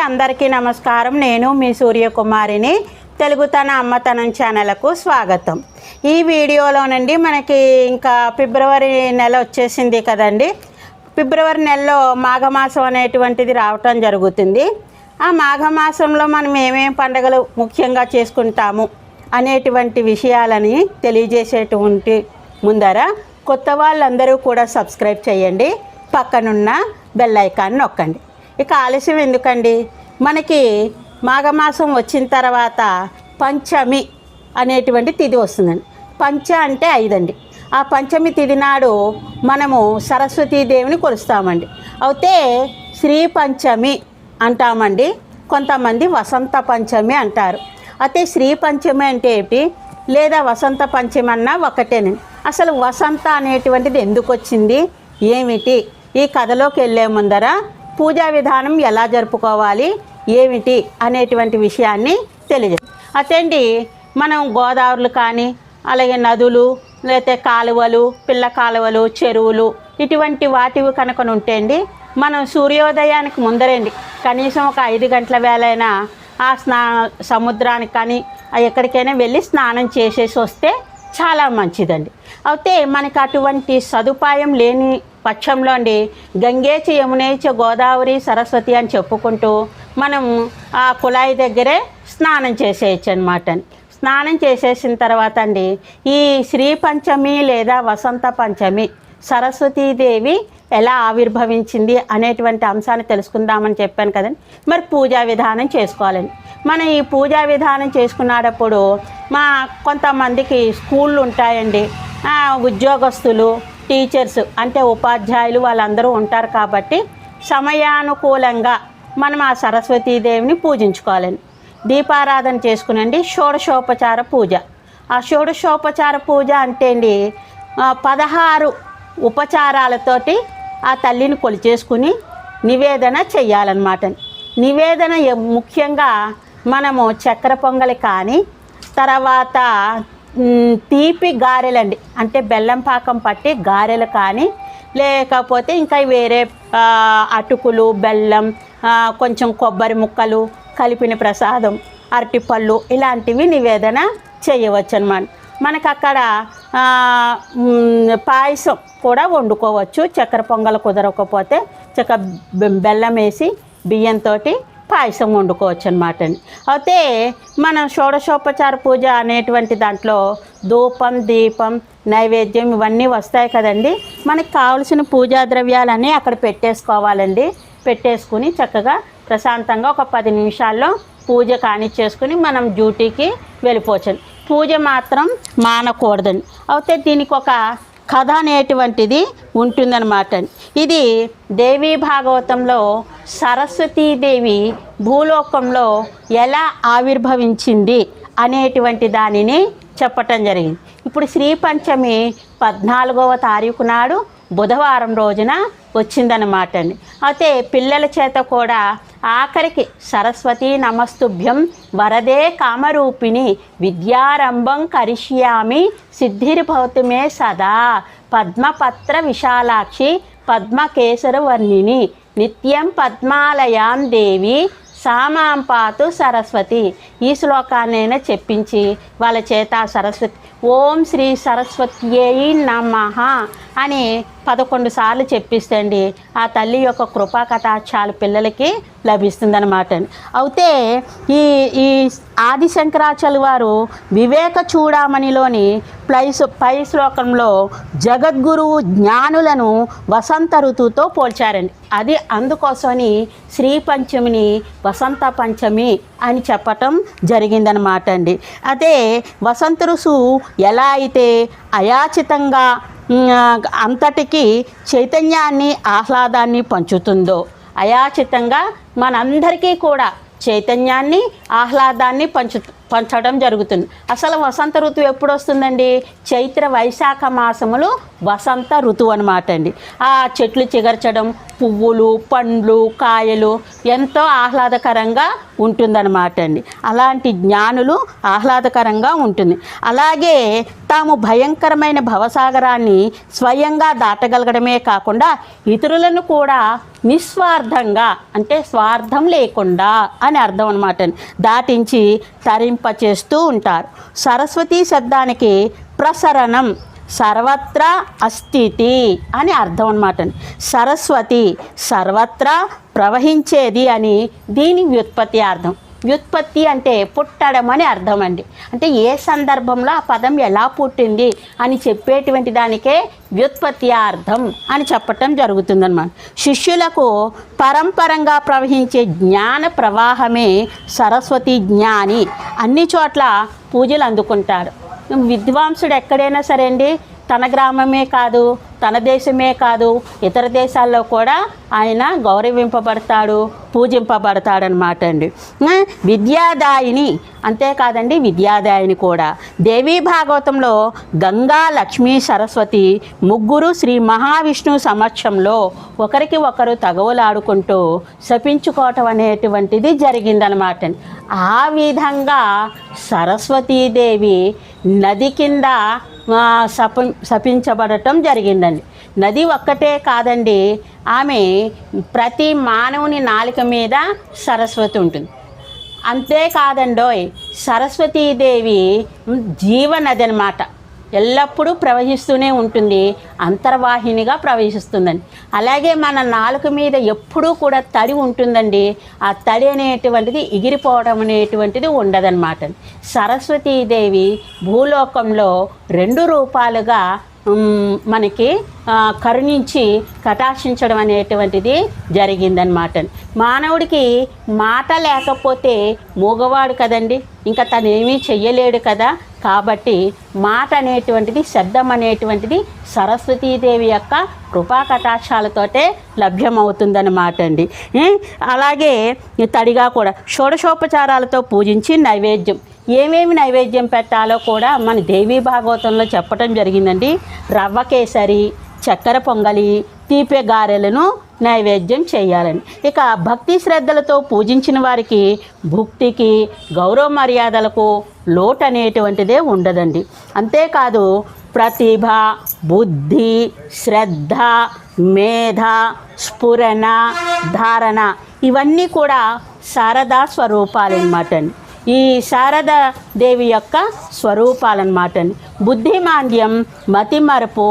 అందరికీ నమస్కారం. నేను మీ సూర్యకుమారిని. తెలుగుతన అమ్మతనం ఛానల్కు స్వాగతం. ఈ వీడియోలోనండి మనకి ఇంకా ఫిబ్రవరి నెల వచ్చేసింది కదండి. ఫిబ్రవరి నెలలో మాఘమాసం అనేటువంటిది రావటం జరుగుతుంది. ఆ మాఘమాసంలో మనం ఏమేం పండుగలు ముఖ్యంగా చేసుకుంటాము అనేటువంటి విషయాలని తెలియజేసేటువంటి ముందర కొత్త వాళ్ళందరూ కూడా సబ్స్క్రైబ్ చేయండి, పక్కనున్న బెల్ ఐకాన్ నొక్కండి. ఇక ఆలస్యం ఎందుకండి, మనకి మాఘమాసం వచ్చిన తర్వాత పంచమి అనేటువంటి తిథి వస్తుందండి. పంచ అంటే 5 అండి. ఆ పంచమి తిథి నాడు మనము సరస్వతీదేవిని కొలుస్తామండి. అయితే శ్రీ పంచమి అంటామండి, కొంతమంది వసంత పంచమి అంటారు. అయితే శ్రీ పంచమి అంటే ఏమిటి, లేదా వసంత పంచమి అన్నా ఒకటేనండి. అసలు వసంత అనేటువంటిది ఎందుకు వచ్చింది, ఏమిటి, ఈ కథలోకి వెళ్ళే ముందర పూజా విధానం ఎలా జరుపుకోవాలి ఏమిటి అనేటువంటి విషయాన్ని తెలియజేస్తాం. అతండి మనం గోదావరులు కానీ, అలాగే నదులు, లేకపోతే కాలువలు, పిల్ల కాలువలు, చెరువులు, ఇటువంటి వాటివి కనుక ఉంటేండి మనం సూర్యోదయానికి ముందరండి కనీసం ఒక 5 గంటల వేళైనా ఆ సముద్రానికి కానీ ఎక్కడికైనా వెళ్ళి స్నానం చేసేసి వస్తే చాలా మంచిదండి. అయితే మనకి అటువంటి సదుపాయం లేని పక్షంలో అండి గంగేచ యమునేచ గోదావరి సరస్వతి అని చెప్పుకుంటూ మనం ఆ కుళాయి దగ్గరే స్నానం చేసేయచ్చు అనమాట. స్నానం చేసేసిన తర్వాత అండి ఈ శ్రీ పంచమి లేదా వసంత పంచమి సరస్వతీదేవి ఎలా ఆవిర్భవించింది అనేటువంటి అంశాన్ని తెలుసుకుందామని చెప్పాను కదండి. మరి పూజా విధానం చేసుకోవాలండి. మనం ఈ పూజా విధానం చేసుకున్నప్పుడు కొంతమందికి స్కూళ్ళు ఉంటాయండి, ఉద్యోగస్తులు, టీచర్స్ అంటే ఉపాధ్యాయులు వాళ్ళందరూ ఉంటారు కాబట్టి సమయానుకూలంగా మనం ఆ సరస్వతీదేవిని పూజించుకోవాలండి. దీపారాధన చేసుకునండి. షోడశోపచార పూజ. ఆ షోడశోపచార పూజ అంటే అండి 16 ఉపచారాలతోటి ఆ తల్లిని కొలిచేసుకుని నివేదన చెయ్యాలన్నమాట. నివేదన ముఖ్యంగా మనము చక్కెర పొంగలి కానీ, తర్వాత తీపి గారెలండి, అంటే బెల్లం పాకం పట్టి గారెలు కానీ, లేకపోతే ఇంకా వేరే అటుకులు, బెల్లం, కొంచెం కొబ్బరి ముక్కలు కలిపిన ప్రసాదం, అరటిపళ్ళు ఇలాంటివి నివేదన చేయవచ్చు అన్నమాట. మనకు అక్కడ పాయసం కూడా వండుకోవచ్చు. చక్కెర పొంగల్ కుదరకపోతే బెల్లం వేసి బియ్యంతో పాయసం వండుకోవచ్చు అనమాట అండి. అయితే మనం షోడశోపచార పూజ అనేటువంటి దాంట్లో ధూపం, దీపం, నైవేద్యం ఇవన్నీ వస్తాయి కదండి. మనకు కావలసిన పూజా ద్రవ్యాలన్నీ అక్కడ పెట్టేసుకోవాలండి. పెట్టేసుకుని చక్కగా ప్రశాంతంగా ఒక 10 నిమిషాల్లో పూజ కానిచ్చేసుకుని మనం డ్యూటీకి వెళ్ళిపోవచ్చండి. పూజ మాత్రం మానకూడదండి. అయితే దీనికి ఒక కథ అనేటువంటిది ఉంటుందన్నమాట. ఇది దేవీ భాగవతంలో సరస్వతీదేవి భూలోకంలో ఎలా ఆవిర్భవించింది అనేటువంటి దానిని చెప్పటం జరిగింది. ఇప్పుడు శ్రీ పంచమి 14వ తారీఖు నాడు బుధవారం రోజున వచ్చిందన్నమాట అండి. అయితే పిల్లల చేత కూడా ఆఖరికి సరస్వతీ నమస్తుభ్యం వరదే కామరూపిణి విద్యారంభం కరిష్యామి సిద్ధిర్భవతు మే సదా పద్మపత్ర విశాలాక్షి పద్మకేసర వర్ణిని నిత్యం పద్మాలయాం దేవి సామాం పాతు సరస్వతి. ఈ శ్లోకాన్నైనా చెప్పించి వాళ్ళ చేత సరస్వతి ఓం శ్రీ సరస్వత్యై నమః అని 11 సార్లు చెప్పిస్తండి ఆ తల్లి యొక్క కృపా కటాక్షాలు పిల్లలకి లభిస్తుందన్నమాట. అయితే ఈ ఆది శంకరాచార్యుల వారు వివేక చూడామణిలోని పై శ్లోకంలో జగద్గురువు జ్ఞానులను వసంత ఋతువుతో పోల్చారండి. అది అందుకోసమని శ్రీ పంచమిని వసంత పంచమి అని చెప్పటం జరిగిందనమాట అండి. అదే వసంత ఋతువు ఎలా అయితే అయాచితంగా అంతటికి చైతన్యాన్ని ఆహ్లాదాన్ని పంచుతుందో అయాచితంగా మనందరికీ కూడా చైతన్యాన్ని, ఆహ్లాదాన్ని పంచడం జరుగుతుంది. అసలు వసంత ఋతువు ఎప్పుడు వస్తుందండి? చైత్ర వైశాఖ మాసములు వసంత ఋతువు అనమాట అండి. ఆ చెట్లు చిగర్చడం, పువ్వులు, పండ్లు, కాయలు ఎంతో ఆహ్లాదకరంగా ఉంటుందన్నమాట అండి. అలాంటి జ్ఞానులు ఆహ్లాదకరంగా ఉంటుంది. అలాగే తాము భయంకరమైన భవసాగరాన్ని స్వయంగా దాటగలగడమే కాకుండా ఇతరులను కూడా నిస్వార్థంగా, అంటే స్వార్థం లేకుండా అని అర్థం అనమాట, దాటించి తరింపచేస్తూ ఉంటారు. సరస్వతి శబ్దానికి ప్రసరణం, సర్వత్రా అస్థితి అని అర్థం అనమాట. సరస్వతి సర్వత్రా ప్రవహించేది అని దీని వ్యుత్పత్తి అర్థం. వ్యుత్పత్తి అంటే పుట్టడం అని అర్థం అండి. అంటే ఏ సందర్భంలో ఆ పదం ఎలా పుట్టింది అని చెప్పేటువంటి దానికే వ్యుత్పత్తి అర్థం అని చెప్పటం జరుగుతుందన్నమాట. శిష్యులకు పరంపరంగా ప్రవహించే జ్ఞాన ప్రవాహమే సరస్వతి జ్ఞాని. అన్ని చోట్ల పూజలు అందుకుంటారు. విద్వాంసుడు ఎక్కడైనా సరే అండి, తన గ్రామమే కాదు, తన దేశమే కాదు, ఇతర దేశాల్లో కూడా ఆయన గౌరవింపబడతాడు, పూజింపబడతాడనమాట అండి. విద్యాదాయిని, అంతేకాదండి విద్యాదాయిని కూడా. దేవీ భాగవతంలో గంగా, లక్ష్మీ, సరస్వతి ముగ్గురు శ్రీ మహావిష్ణువు సమక్షంలో ఒకరికి ఒకరు తగవులాడుకుంటూ శపించుకోవటం అనేటువంటిది జరిగిందనమాట. ఆ విధంగా సరస్వతీదేవి నది కింద శపించబడటం జరిగిందండి. నది ఒక్కటే కాదండి, ఆమె ప్రతి మానవుని నాలుక మీద సరస్వతి ఉంటుంది. అంతేకాదండోయ్, సరస్వతీదేవి జీవనది అన్నమాట. ఎల్లప్పుడూ ప్రవహిస్తూనే ఉంటుంది, అంతర్వాహినిగా ప్రవహిస్తుందండి. అలాగే మన నాలుక మీద ఎప్పుడూ కూడా తడి ఉంటుందండి. ఆ తడి అనేటువంటిది ఎగిరిపోవడం అనేటువంటిది ఉండదన్నమాట. సరస్వతీదేవి భూలోకంలో 2 రూపాలుగా మనకి కరుణించి కటాక్షించడం అనేటువంటిది జరిగిందనమాట. మానవుడికి మాట లేకపోతే మూగవాడు కదండి, ఇంకా తనేమీ చెయ్యలేడు కదా. కాబట్టి మాట అనేటువంటిది, శబ్దం అనేటువంటిది సరస్వతీదేవి యొక్క కృపా కటాక్షాలతోటే లభ్యమవుతుందన్నమాట అండి. అలాగే తడిగా కూడా షోడశోపచారాలతో పూజించి నైవేద్యం, ఏమేమి నైవేద్యం పెట్టాలో కూడా మన దేవీ భాగవతంలో చెప్పడం జరిగిందండి. రవ్వ కేసరి, చక్కెర పొంగలి, తీపి గారెలను నైవేద్యం చేయాలని. ఇక భక్తి శ్రద్ధలతో పూజించిన వారికి భుక్తికి, గౌరవ మర్యాదలకు లోటు అనేటువంటిదే ఉండదండి. అంతేకాదు ప్రతిభ, బుద్ధి, శ్రద్ధ, మేధ, స్ఫురణ, ధారణ ఇవన్నీ కూడా శారదా స్వరూపాలన్నమాట అండి. ఈ శారదా దేవి యొక్క స్వరూపాలన్నమాట అండి. బుద్ధిమాంద్యం, మతిమరుపు,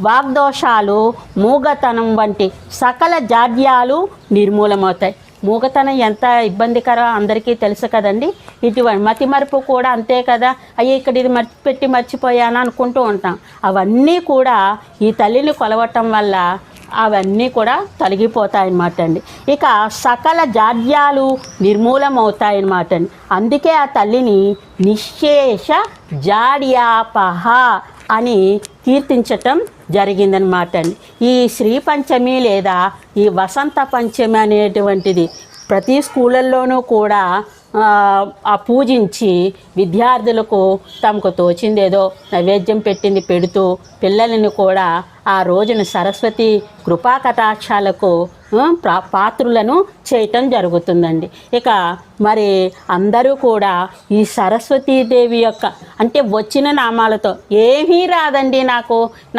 వాగ్దోషాలు, మూగతనం వంటి సకల జాడ్యాలు నిర్మూలమవుతాయి. మూగతనం ఎంత ఇబ్బందికరం అందరికీ తెలుసు కదండి. ఇటువంటి మతిమరుపు కూడా అంతే కదా. అయ్యే ఇక్కడ ఇది మర్చిపోయాను అనుకుంటూ ఉంటాం. అవన్నీ కూడా ఈ తల్లిని కొలవటం వల్ల అవన్నీ కూడా తొలగిపోతాయన్నమాట అండి. ఇక సకల జాడ్యాలు నిర్మూలమవుతాయన్నమాట అండి. అందుకే ఆ తల్లిని నిశ్శేష జాడ్యాపహ అని కీర్తించటం జరిగిందనమాట అండి. ఈ శ్రీ పంచమి లేదా ఈ వసంత పంచమి అనేటువంటిది ప్రతి స్కూళ్ళల్లోనూ కూడా పూజించి విద్యార్థులకు తమకు తోచిందేదో నైవేద్యం పెట్టింది పెడుతూ పిల్లలను కూడా ఆ రోజున సరస్వతి కృపా కటాక్షాలకు పాత్రులను చేయటం జరుగుతుందండి. ఇక మరి అందరూ కూడా ఈ సరస్వతీదేవి యొక్క అంటే వచ్చిన నామాలతో ఏమీ రాదండి,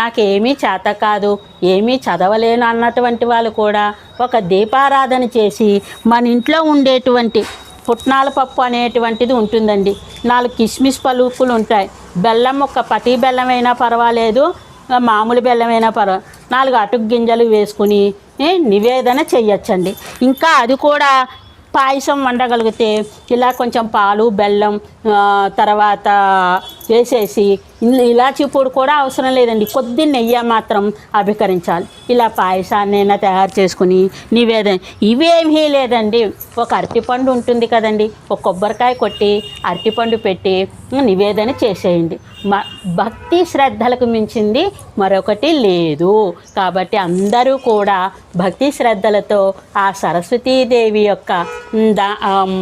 నాకేమీ చేత కాదు, ఏమీ చదవలేను అన్నటువంటి వాళ్ళు కూడా ఒక దీపారాధన చేసి మన ఇంట్లో ఉండేటువంటి పుట్నాల పప్పు అనేటువంటిది ఉంటుందండి, 4 కిస్మిస్ పలుకులు ఉంటాయి, బెల్లం ఒక పటి బెల్లం అయినా పర్వాలేదు, మామూలు బెల్లమైనా పర్వాలేదు, 4 అటుకు గింజలు వేసుకుని నివేదన చెయ్యొచ్చండి. ఇంకా అది కూడా పాయసం వండగలిగితే ఇలా కొంచెం పాలు, బెల్లం, తర్వాత వేసేసి ఇలాచీ పొడి కూడా అవసరం లేదండి, కొద్ది నెయ్యి మాత్రం అభికరించాలి. ఇలా పాయసాన్నైనా తయారు చేసుకుని నివేదన. ఇవేమీ లేదండి, ఒక అరటిపండు ఉంటుంది కదండి, ఒక కొబ్బరికాయ కొట్టి అరటిపండు పెట్టి నివేదన చేసేయండి. భక్తి శ్రద్ధలకు మించింది మరొకటి లేదు. కాబట్టి అందరూ కూడా భక్తి శ్రద్ధలతో ఆ సరస్వతీదేవి యొక్క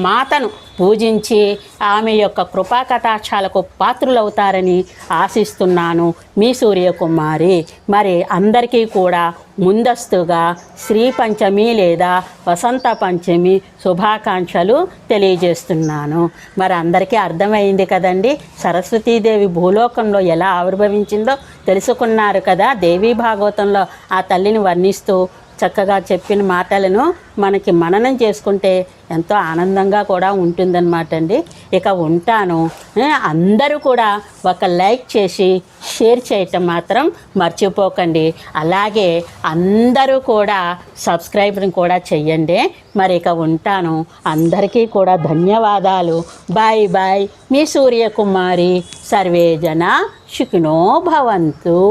మాతను పూజించి ఆమె యొక్క కృపా కటాక్షాలకు పాత్రులవుతారని ఆశిస్తున్నాను. మీ సూర్యకుమారి. మరి అందరికీ కూడా ముందస్తుగా శ్రీ పంచమి లేదా వసంత పంచమి శుభాకాంక్షలు తెలియజేస్తున్నాను. మరి అందరికీ అర్థమైంది కదండి, సరస్వతీదేవి భూలోకంలో ఎలా ఆవిర్భవించిందో తెలుసుకున్నారు కదా. దేవీ భాగవతంలో ఆ తల్లిని వర్ణిస్తూ చక్కగా చెప్పిన మాటలను మనకి మననం చేసుకుంటే ఎంతో ఆనందంగా కూడా ఉంటుందన్నమాట అండి. ఇక ఉంటాను. అందరూ కూడా ఒక లైక్ చేసి షేర్ చేయటం మాత్రం మర్చిపోకండి. అలాగే అందరూ కూడా సబ్స్క్రైబ్ కూడా చెయ్యండి. మరి ఇక ఉంటాను. అందరికీ కూడా ధన్యవాదాలు. Bye bye. మీ సూర్యకుమారి. సర్వే జన సుఖినో భవంతు.